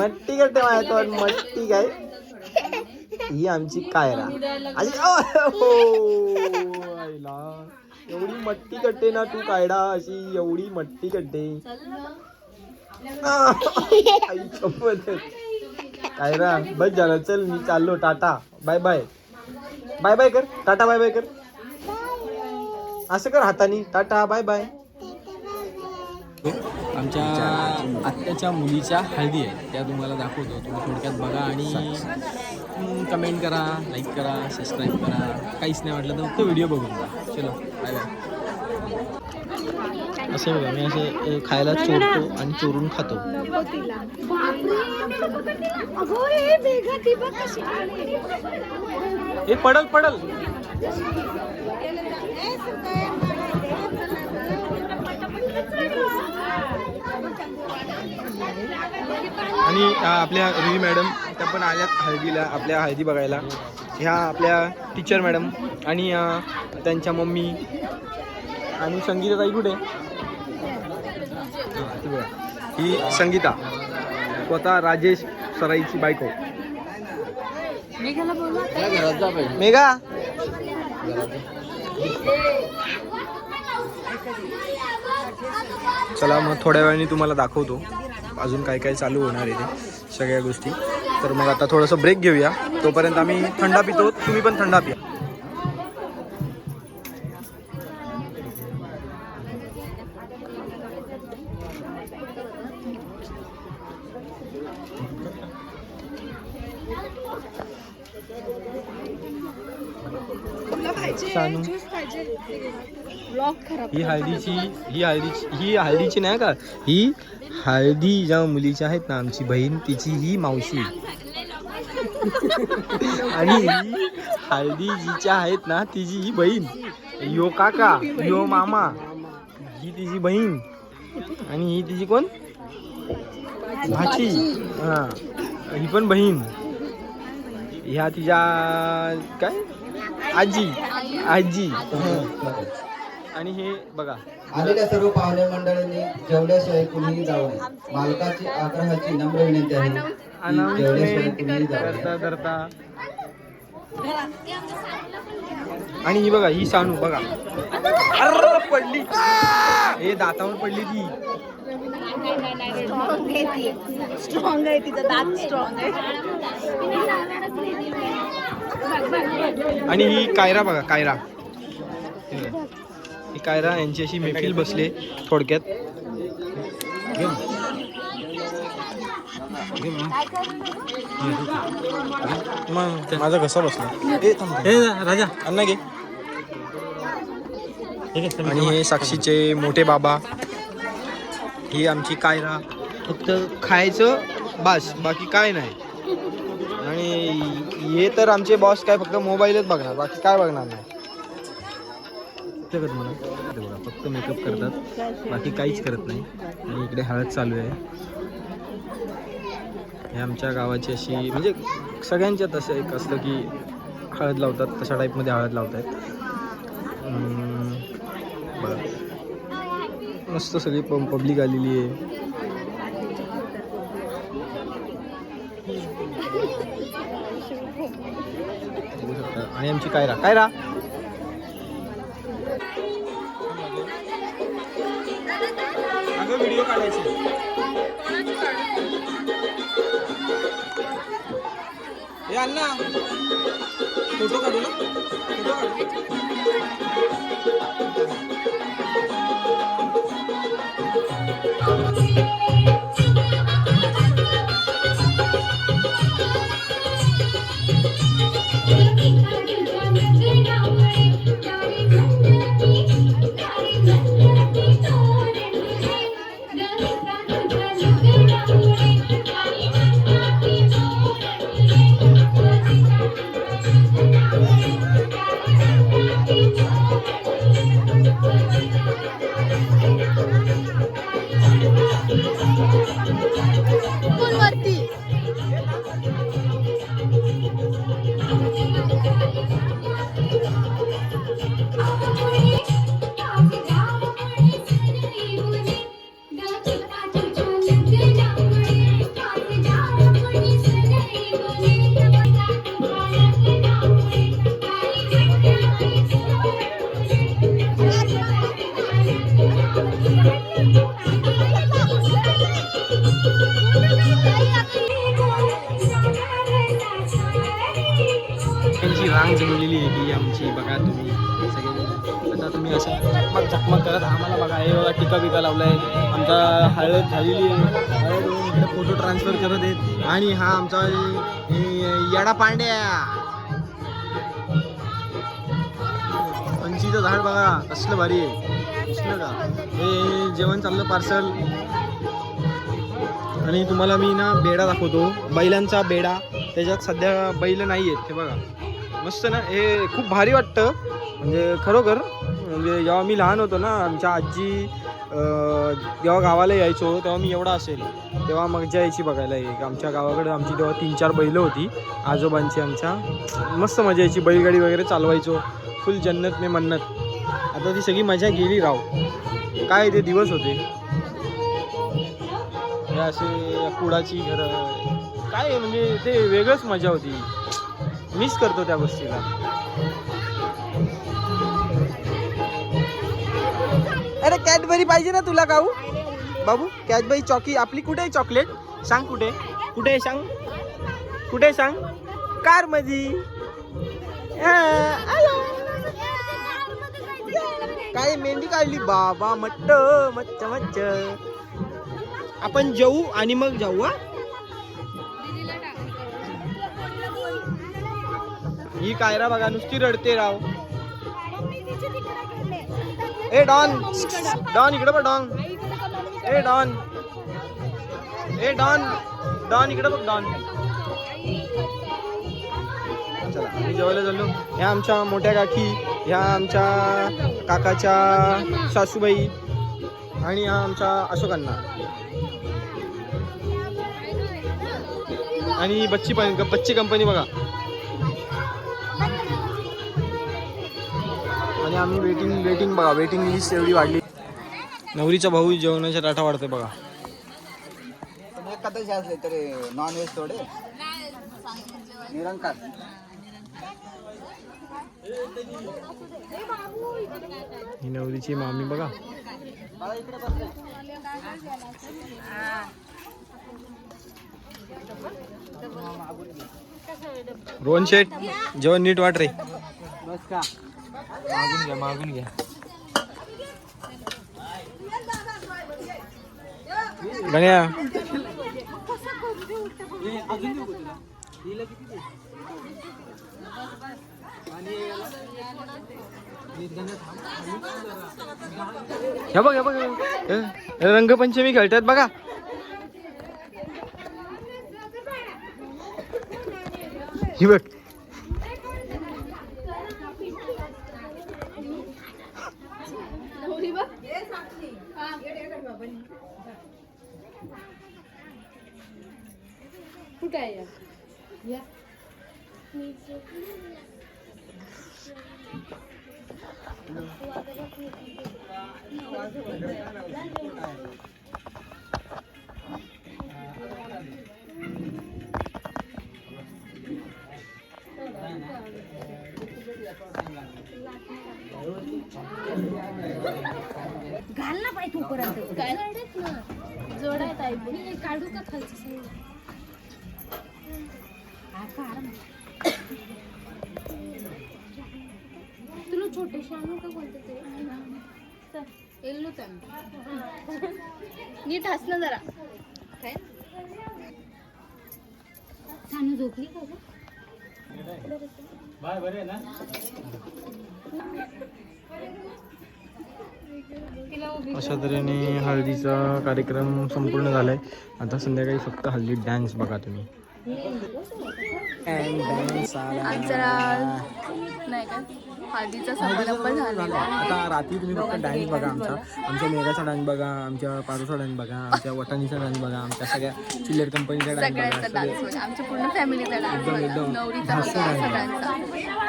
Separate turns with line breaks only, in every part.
मट्टी कट्टे माझ्या तो मट्टी काय ही आमची कायरा एवढी मट्टी कट्टे ना तू कायडा अशी एवढी मट्टी कट्टे कायरा बस झालं चल मी चाललो tata bye bye bye bye कर टाटा बाय बाय कर असं कर हातानी टाटा बाय बाय. आमच्या आत्याच्या मुलीच्या हळदी आहे त्या तुम्हाला दाखवतो तुम्ही थोडक्यात बघा आणि कमेंट करा लाईक करा सबस्क्राईब करा काहीच नाही वाटलं तर फक्त व्हिडिओ बघून जा. चलो बाय बाय. असे बघा मी असे खायला चोरतो आणि चोरून खातो. हे पडल पडल. आणि आपल्या रुई मॅडम त्या पण आल्यात हळदीला आपल्या हळदी बघायला. ह्या आपल्या टीचर मॅडम आणि त्यांच्या मम्मी आणि संगीता ताई कुठे ही संगीता स्वतः राजेश सराईची बायको. मेघा चला मग थोड्या वेळाने तुम्हाला दाखवतो अजून काय काय चालू होणार आहे ते सगळ्या गोष्टी. तर मग आता थोडंसं ब्रेक घेऊया तोपर्यंत आम्ही थंडा पितो तुम्ही पण थंडा पिया. ही हळदीची नाही का ही हळदी ज्या मुलीची आहेत ना आमची बहीण तिची ही मावशी आणि ही हळदी जिच्या आहेत ना तिची ही बहीण यो काका यो मामा ही तिची बहीण आणि ही तिची कोण भाची. हा ही पण बहीण. ह्या तिच्या काय आजी आजी. आणि हे बघा
आलेल्या सर्व पाहुणे मंडळींनी जेवल्याशिवाय कुणीही जाऊ नये. मालकाची आग्रहाची नम्र विनंती आहे जेवल्याशिवाय कुणीही जाऊ नये.
धरता. आणि ही बघा ही सानू बघा अरे पडली हे दातावर पडली ती.
स्ट्रॉंग आहे तिचा दात स्ट्रॉंग आहे.
आणि ही कायरा बघा कायरा ही कायरा यांची अशी मैफिल बसले थोडक्यात. माझा कसा बसला राजा अण्णा घे. आणि हे साक्षीचे मोठे बाबा ही आमची कायरा फक्त खायचं बास बाकी काय नाही. आणि हे तर आमचे बॉस काय फक्त मोबाईलच बघणार बाकी काय बघणार नाही. मला फक्त मेकअप करतात बाकी काहीच करत नाही. आणि इकडे हळद चालू आहे. हे आमच्या गावाची अशी म्हणजे सगळ्यांच्यात असं एक असतं की हळद लावतात तशा टाईपमध्ये हळद लावत आहेत. बरं मस्त सगळी पब्लिक आलेली आहे. आणि आमची कायरा कायरा अगं व्हिडिओ काढायचे. हे अण्णा फोटो काढू ना फोटो काढू. आमची बघा तुम्ही सगळे. आता तुम्ही असं झकमक करत आम्हाला बघा. हे बघा टिका बिका लावलाय. आमचा हळद झालेली आहे. हळद होऊन इकडे फोटो ट्रान्सफर करत आहेत. आणि हा आमचा येडा पांड्या. पंचीचं झाड बघा कसलं भारी आहे. दिसलं का? हे जेवण चाललं पार्सल. आणि तुम्हाला मी ना बेडा दाखवतो, बैलांचा बेडा. त्याच्यात सध्या बैल नाही आहेत. हे बघा मस्त ना. हे खूप भारी वाटतं म्हणजे खरोखर. म्हणजे जेव्हा मी लहान होतो ना, आमच्या आजी जेव्हा गावाला यायचो तेव्हा मी एवढा असेल तेव्हा मजा यायची बघायला. एक आमच्या गावाकडे आमची तेव्हा 3-4 बैलं होती आजोबांची आमच्या. मस्त मजा यायची. बैलगाडी वगैरे चालवायचो. फुल जन्नत में मन्नत. आता ती सगळी मजा गेली राव. काय ते दिवस होते. हे असे कुडाची घरं काय म्हणजे ते वेगळंच मजा होती. मिस करतो त्या गोष्टीला. अरे कॅडबरी पाहिजे ना तुला गाऊ बाबू? कॅडबरी चॉकी आपली कुठे आहे? चॉकलेट सांग कुठे कुठे आहे? सांग कुठे सांग? कार मधी. काय मेंढी काढली बाबा. मट्ट मच्छ मच्छ. आपण जाऊ आणि मग जाऊ. हा ही कायरा बघा नुसती रडते राव. ए डॉन डॉन इकडे बघ. डॉन ए डॉन ए डॉन डॉन इकडे बघ. डॉन चला आम्ही जेवायला चाललो. ह्या आमच्या मोठ्या काकी, ह्या आमच्या काकाच्या सासूबाई आणि हा आमच्या अशोकांना. आणि बच्ची कंपनी बघा. आणि आम्ही वेटिंग बघा. वेटिंग लिस्ट एवढी वाढली. नवरीचा भाऊ जेवणाच्या टाटा वाढते बघा.
कदाच असले तरी नॉन व्हेज थोडे निरंकार.
ही नवरीची मामी बघा. रोहन शेठ जेवण नीट वाट रे.
बस का
मागून घ्या. गण्या हे बघ रंगपंचमी खेळतात बघा. ही बघ
कुठे आहे? घाल ना पाय तू पर्यंत. काय जोडायत आहे काढू का खालचं? तुला छोटेसे आणू का? कोणते ते येल्लो नीट हस ना जरा. काय छान झोपली का?
बाय बरे ना. अशा तऱ्हेने हळदीचा कार्यक्रम संपूर्ण झालाय. आता संध्याकाळी फक्त हल्ली डान्स बघा तुम्ही.
नाही का हळदीचा समारंभ झालेला.
आता रात्री तुम्ही फक्त डान्स बघा. आमच्या मेघाचा डान्स बघा, आमच्या पारूचा डान्स बघा, आमच्या वटाणीचा डान्स बघा, आमच्या सगळ्या चिल्लर कंपनीचा डान्स बघा.
आमच्या पूर्ण फॅमिलीचा डान्स, नवरीचा सगळ्यांचा.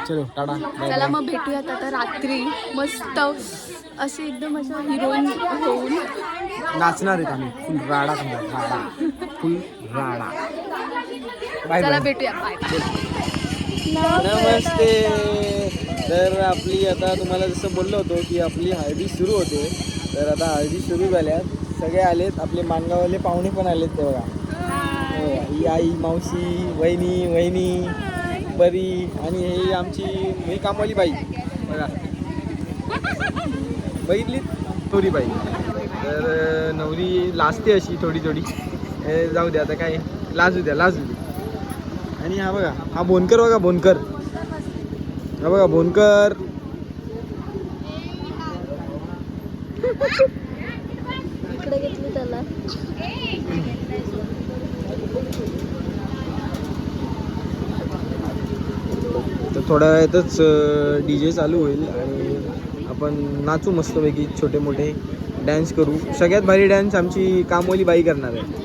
चलो टाटा.
चला मग भेटूयात आता रात्री मस्त असे एकदम असं हिरोईन होऊन
नाचणार आहेत आम्ही. फुल राडा समजा. फुल राडा.
चला भेटूया.
नमस्ते. तर आपली आता तुम्हाला जसं बोललो होतो की आपली हळदी सुरू होते. तर आता हळदी सुरू झाल्यात. सगळे आलेत. आपले मानगाववाले पाहुणे पण आलेत. ते बघा ही आई, मावशी, वहिनी परी आणि हे आमची ही कामवाली बाई बघा बघितली थोडी बाई. तर नवरी लाजते अशी थोडी थोडी. जाऊ दे आता काय लाजू द्या लाजू द्या. आणि हा बघा हा बोनकर बघा बोनकर. हा बघा बोनकर.
इकडे घेतली त्याला.
तर थोड्या वेळातच DJ चालू होईल आणि आपण नाचू मस्तपैकी छोटे मोठे डॅन्स करू. सगळ्यात भारी डॅन्स आमची कामवाली बाई करणार आहे.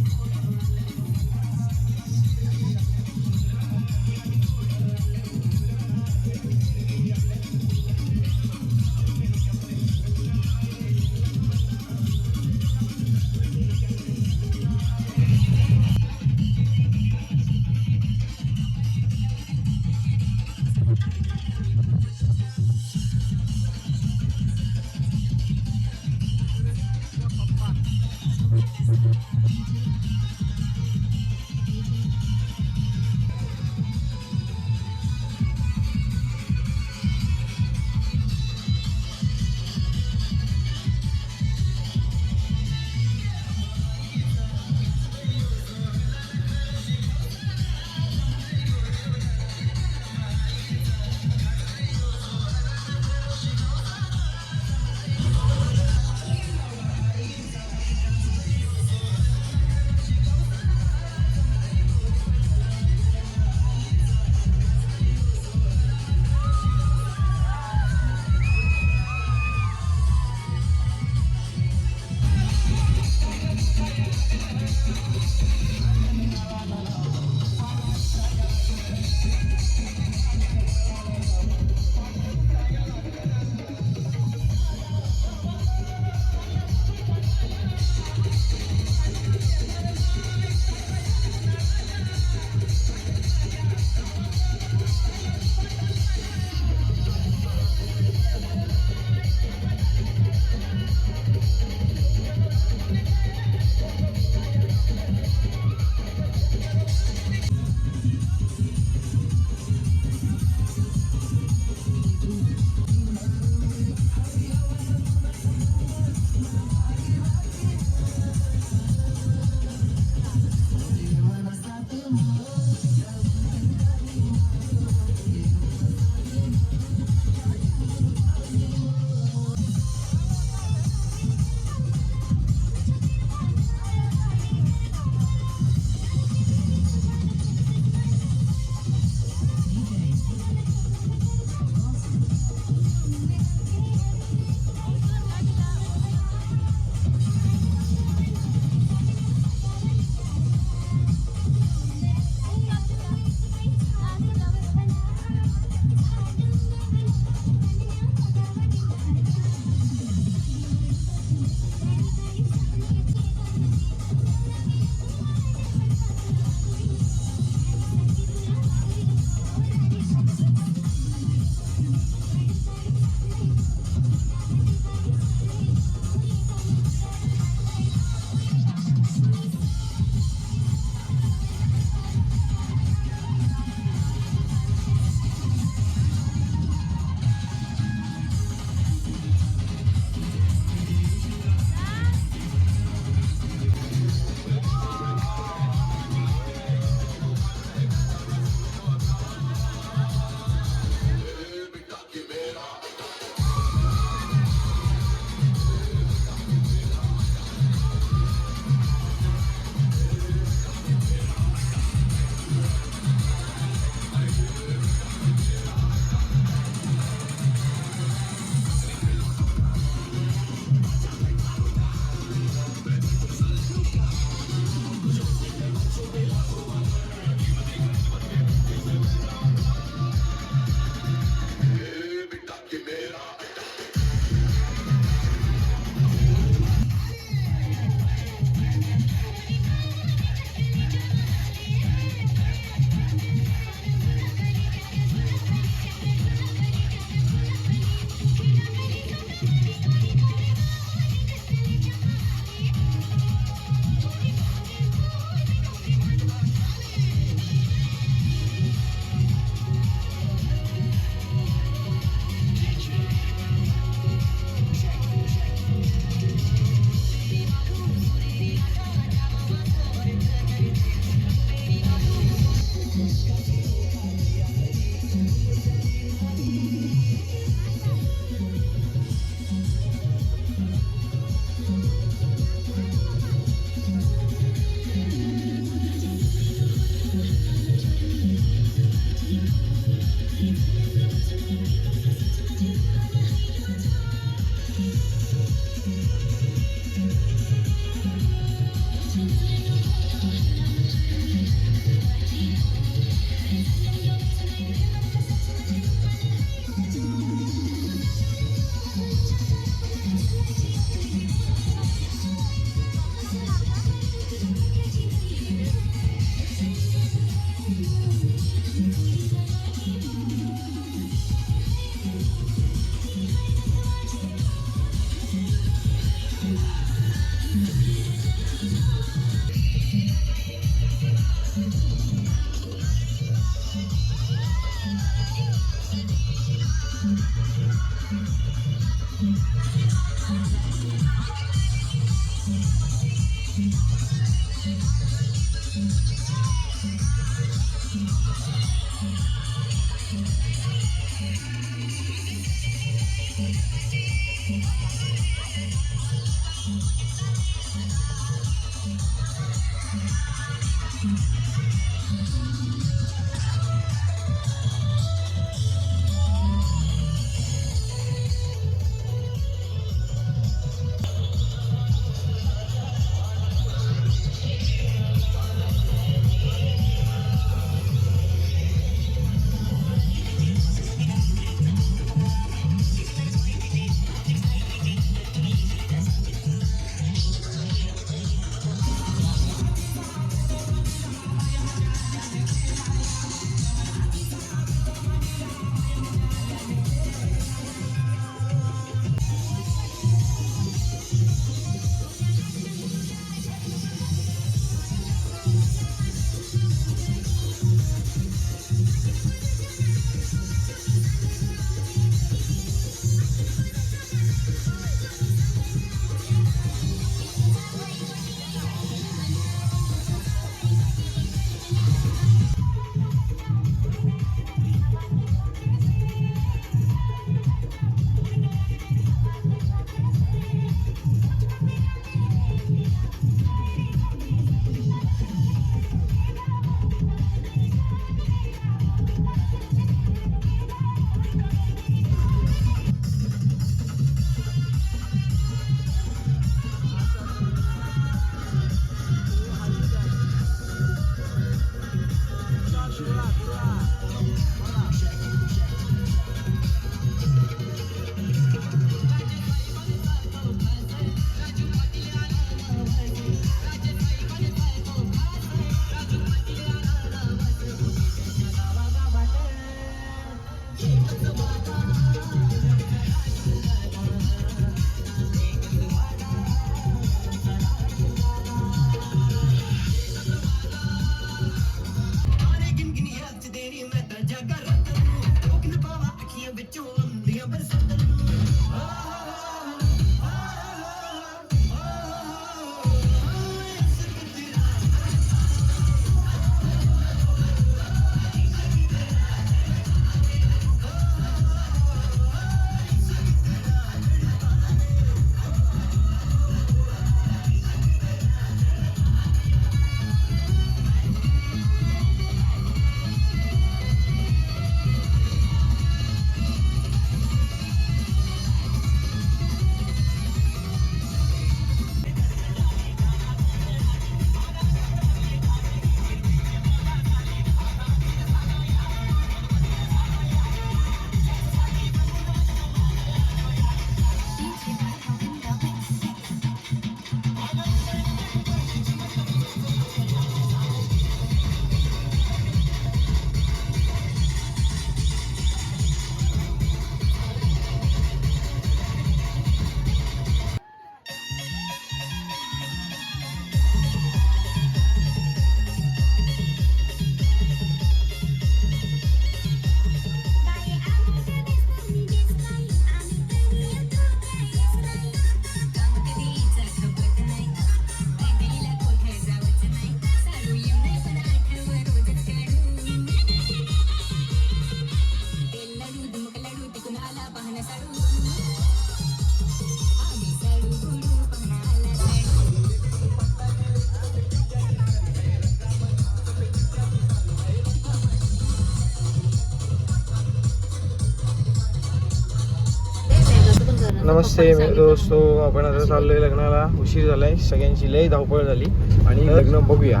नमस्ते मेरे दोस्तों, आपण आता चाललोय लग्नाला. उशीर झालाय, सगळ्यांची लय धावपळ झाली आणि लग्न बघूया.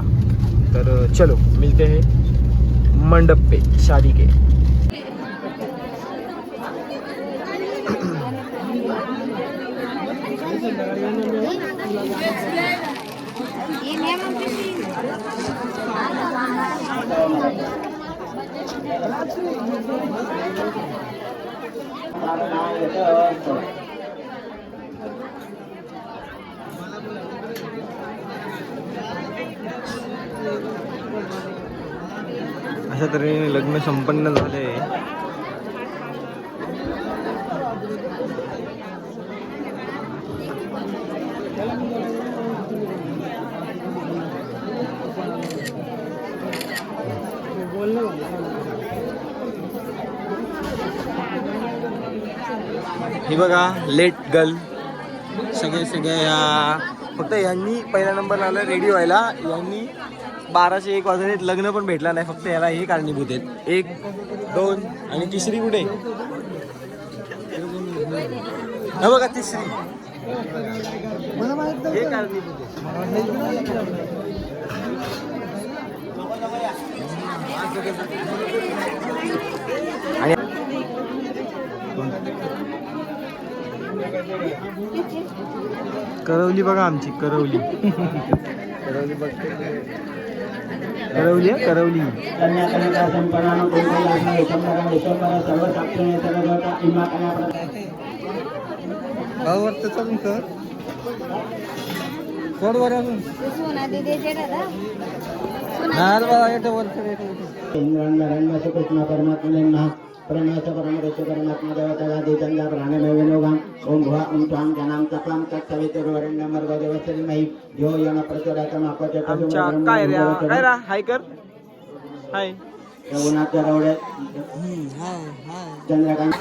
तर चलो मिलते हैं मंडप पे शादी के. अशा तऱ्हेने लग्न संपन्न झाले. हे बघा लेट गर्ल सगळे ह्या फक्त यांनी पहिला नंबर लावला रेडी व्हायला. यांनी 12:01 वाजले लग्न पण भेटला नाही. फक्त याला हे कारणीभूत आहेत 1, 2 आणि तिसरी कुठे हा बघा तिसरी हे कारणीभूत आणि करवली बघा आमची करवली करवली बघते करवली आहे करवली. चालून कर चढ वर अजून
कृष्ण परमात्मा परमेश्वर परमेश्वर परमात्मा देवता गादी चंदा प्राणे में विनोगम ओम भुवा ओम स्वाम जनाम तपम तत्सवितुर्वरेण्यं भर्गो देवस्य धीमहि धियो यो न प्रचोदयात् मा प्रचोदयात्.
आमच्या काय रा हाय कर हाय
रघुनाथ रवडे चंद्रकांत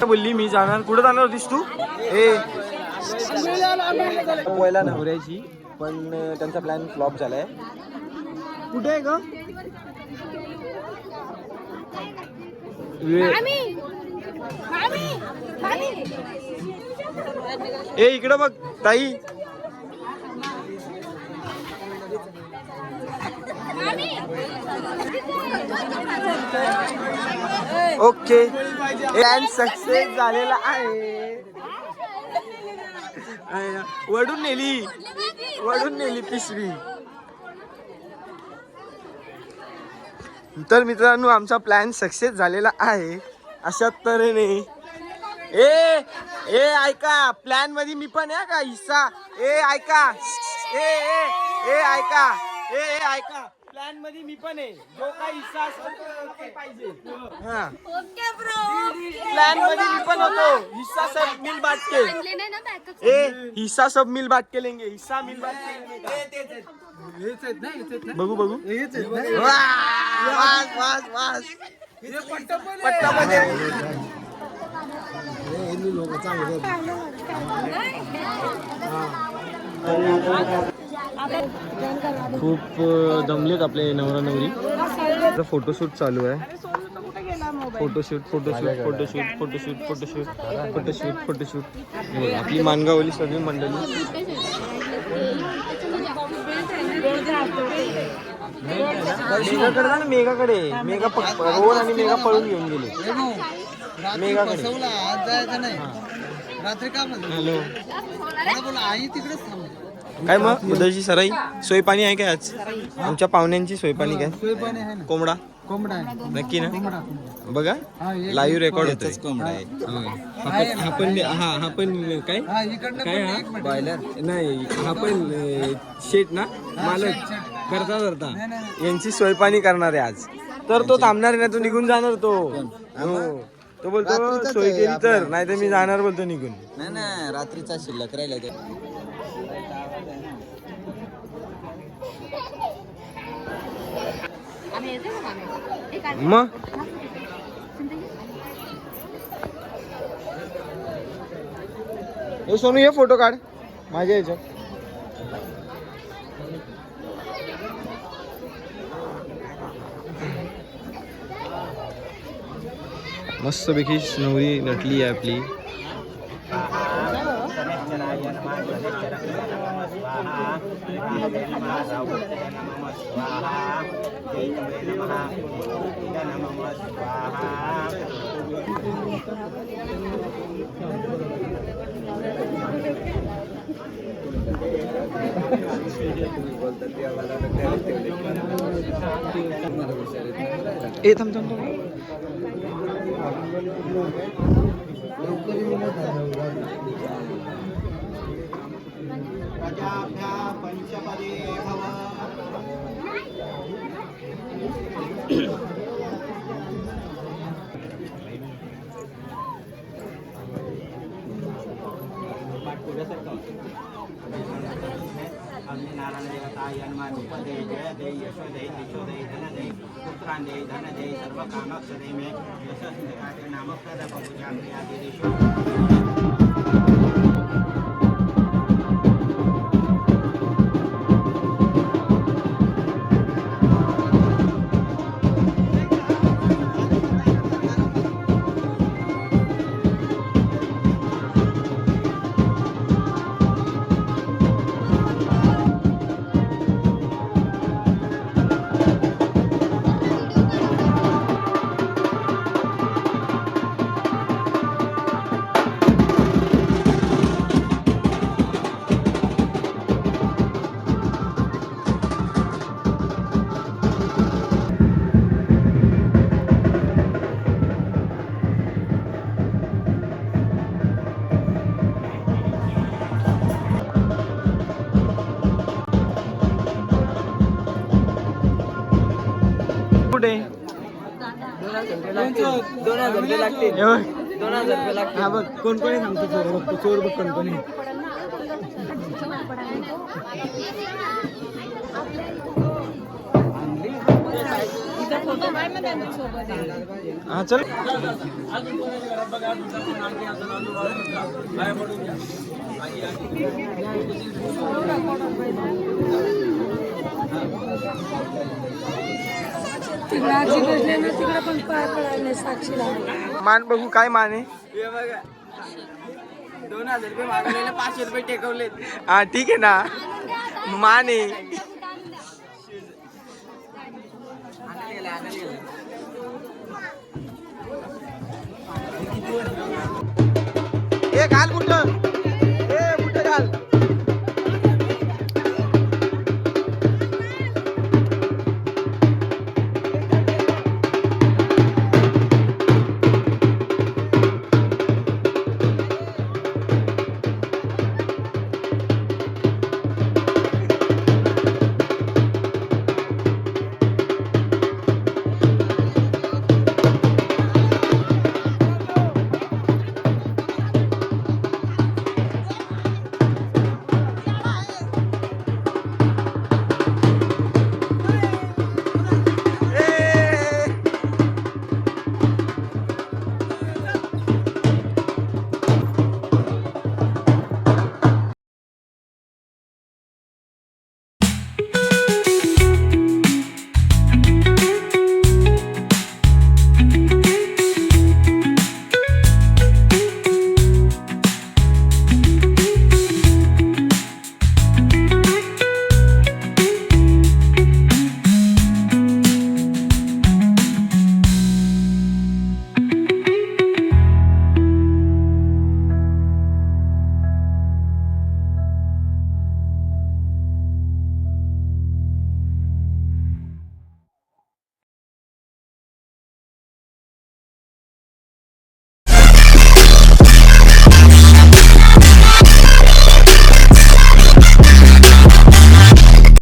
बोलली मी जाणार. कुठं जाणार होतीस तू? पहिला नवऱ्याची पण त्यांचा प्लॅन फ्लॉप झालाय. कुठे आहे ग ए इकडं बघ ताई. ओके प्लॅन सक्सेस झालेला आहे. वडून नेली पिशवी. तर मित्रांनो आमचा प्लॅन सक्सेस झालेला आहे. अशा तऱ्हेने ए ऐका प्लॅन मध्ये मी पण आहे का हिस्सा. ऐका ऐका ऐका प्लॅन मध्ये मी पण आहे. जो काही हिस्सा असेल ते पाहिजे. हा प्लॅन मध्ये मी पण होतो. हिस्सा सब मिल बांट के हिस्सा सब मिल बांट के लेंगे. हिस्सा मिल बांट के बघू वास पट्टा मध्ये खूप दमलेत आपले नवरा नवरी. फोटोशूट चालू आहे. फोटोशूट आपली मानगावली सगळी मंडळी. मेघाकडे मेघा रोहन आणि मेघा पळून घेऊन गेले. मेघाकडे हॅलो काय मग उद्याची सराई सोयपाणी आहे काय आज? आमच्या पाहुण्यांची सोयपाणी काय? कोंबडा नक्की ना? बघा लाईव्ह रेकॉर्ड होतोय. कोंबडा आहे हा पण काय काय हा बॉयलर नाही. हा पण शेट ना मालक करता यांची सोयपाणी करणार आहे आज. तर तो थांबणार नाही. तो निघून जाणार. तो बोलतो सोय केली तर नाही तर मी जाणार बोलतो निघून.
नाही रात्रीचा शिल्लक राहिला.
मग हे सोनू हे फोटो काढ माझ्या ह्याच्यात. मस्तपैकी नवरी नटली आहे आपली. ए थांब
नारायण देवताय नमः रूपदे जय दे यशोदे यशोदे धनदे पुत्रांदे धनदे सर्व कामक्षदे मे यशस्विकाते नामप्रद पूजा क्रियादि देशो
कुठे
2000 रुपये लागतील.
हे बघ.
2000 रुपये लागतील.
हा बघ कोण कोणी सांगतो चोर बघतो चोर बघ कोण कोणी हा चल
तिकडे पण पाय पडायला साक्षीला
मान बघू काय मान आहे
हे बघा 2000 रुपये मागवलेले 500 रुपये टेकवलेत.
हा ठीक आहे ना मान आहे हे घाल कुठं